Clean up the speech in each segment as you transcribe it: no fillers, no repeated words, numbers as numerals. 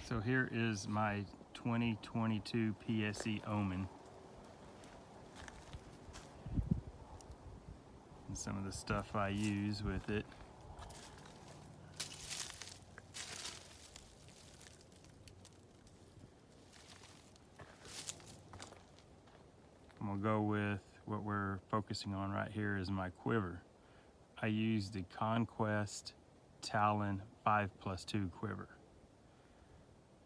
So here is my 2022 PSE Omen. And some of the stuff I use with it. I'm gonna go with what we're focusing on right here is my quiver. I use the Conquest Talon 5+2 quiver.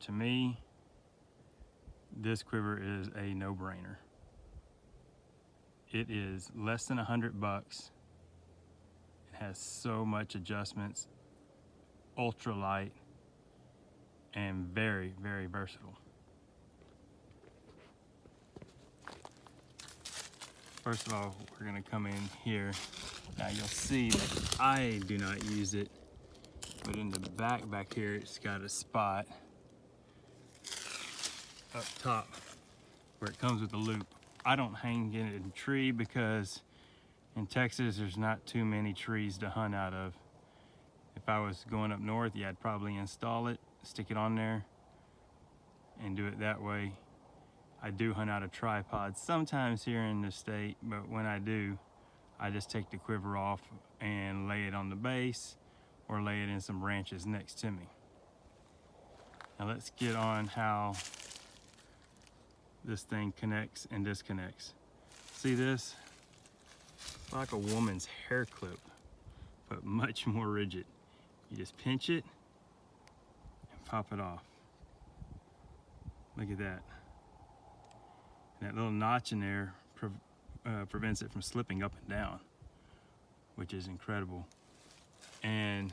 To me, this quiver is a no-brainer. It is less than $100. It has so much adjustments, ultra light, and very, very versatile. First of all, we're gonna come in here. Now you'll see that I do not use it, but in the back here, it's got a spot up top where it comes with the loop. I don't hang it in a tree because in Texas, there's not too many trees to hunt out of. If I was going up north, yeah, I'd probably install it, stick it on there, and do it that way. I do hunt out of tripods sometimes here in the state, but when I do, I just take the quiver off and lay it on the base or lay it in some branches next to me. Now let's get on how this thing connects and disconnects. See this? It's like a woman's hair clip, but much more rigid. You just pinch it and pop it off. Look at that. And that little notch in there prevents it from slipping up and down, which is incredible. And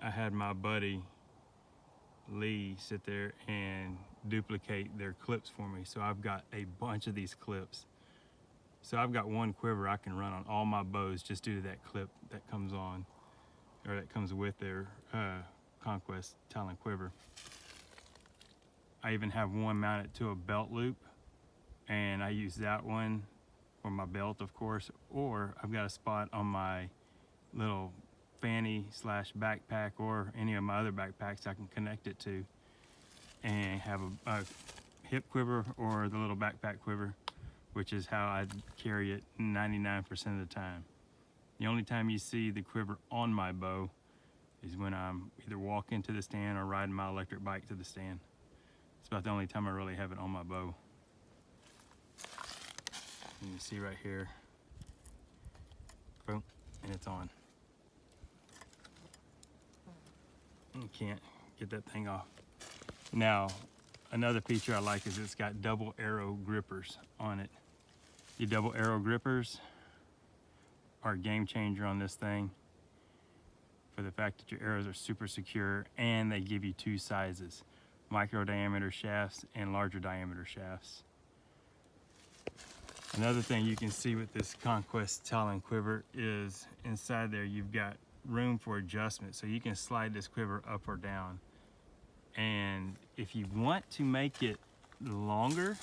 I had my buddy Lee sit there and duplicate their clips for me. So I've got a bunch of these clips. So I've got one quiver I can run on all my bows just due to that clip that comes on, or that comes with their Conquest Talon quiver. I even have one mounted to a belt loop, and I use that one for my belt, of course, or I've got a spot on my little fanny / backpack or any of my other backpacks I can connect it to and have a hip quiver or the little backpack quiver, which is how I carry it 99% of the time. The only time you see the quiver on my bow is when I'm either walking to the stand or riding my electric bike to the stand. It's about the only time I really have it on my bow. You can see right here, boom, and it's on. You can't get that thing off. Now, another feature I like is it's got double arrow grippers on it. The double arrow grippers are a game changer on this thing for the fact that your arrows are super secure, and they give you two sizes: micro diameter shafts and larger diameter shafts. Another thing you can see with this Conquest Talon quiver is inside there you've got room for adjustment, so you can slide this quiver up or down. And if you want to make it longer,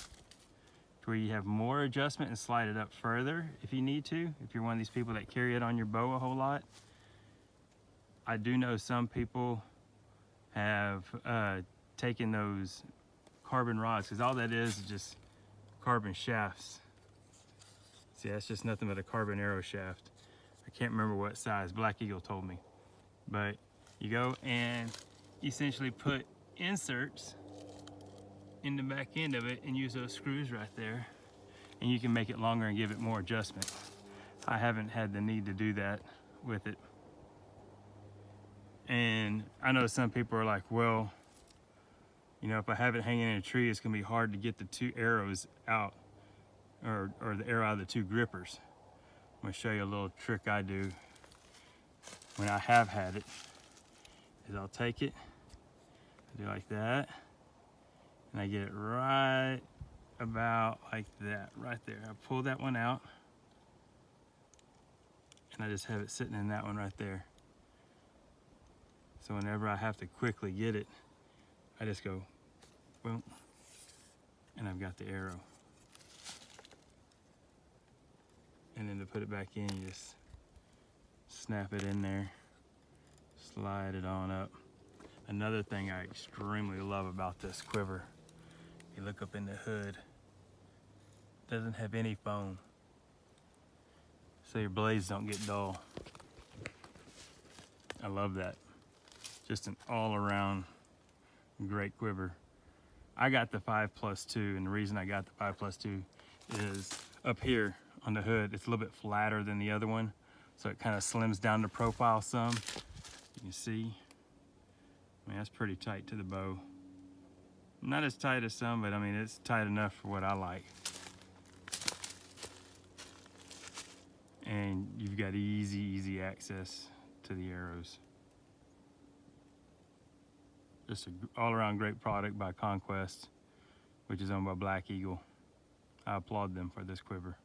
to where you have more adjustment, and slide it up further if you need to, if you're one of these people that carry it on your bow a whole lot. I do know some people have taken those carbon rods, because all that is just carbon shafts. See, that's just nothing but a carbon arrow shaft. I can't remember what size, Black Eagle told me. But you go and essentially put inserts in the back end of it and use those screws right there, and you can make it longer and give it more adjustment. I haven't had the need to do that with it. And I know some people are like, well, you know, if I have it hanging in a tree, it's gonna be hard to get the two arrows out, or the arrow out of the two grippers. I'm gonna show you a little trick I do when I have had it. Is I'll take it, I do like that, and I get it right about like that, right there. I pull that one out, and I just have it sitting in that one right there. So whenever I have to quickly get it, I just go, boom, and I've got the arrow. And then to put it back in, you just snap it in there, slide it on up. Another thing I extremely love about this quiver, you look up in the hood, doesn't have any foam, so your blades don't get dull. I love that. Just an all-around great quiver. I got the 5+2, and the reason I got the 5+2 is up here on the hood, it's a little bit flatter than the other one, so it kind of slims down the profile some. You can see, I mean, that's pretty tight to the bow. Not as tight as some, but I mean, it's tight enough for what I like. And you've got easy access to the arrows. Just an all-around great product by Conquest, which is owned by Black Eagle. I applaud them for this quiver.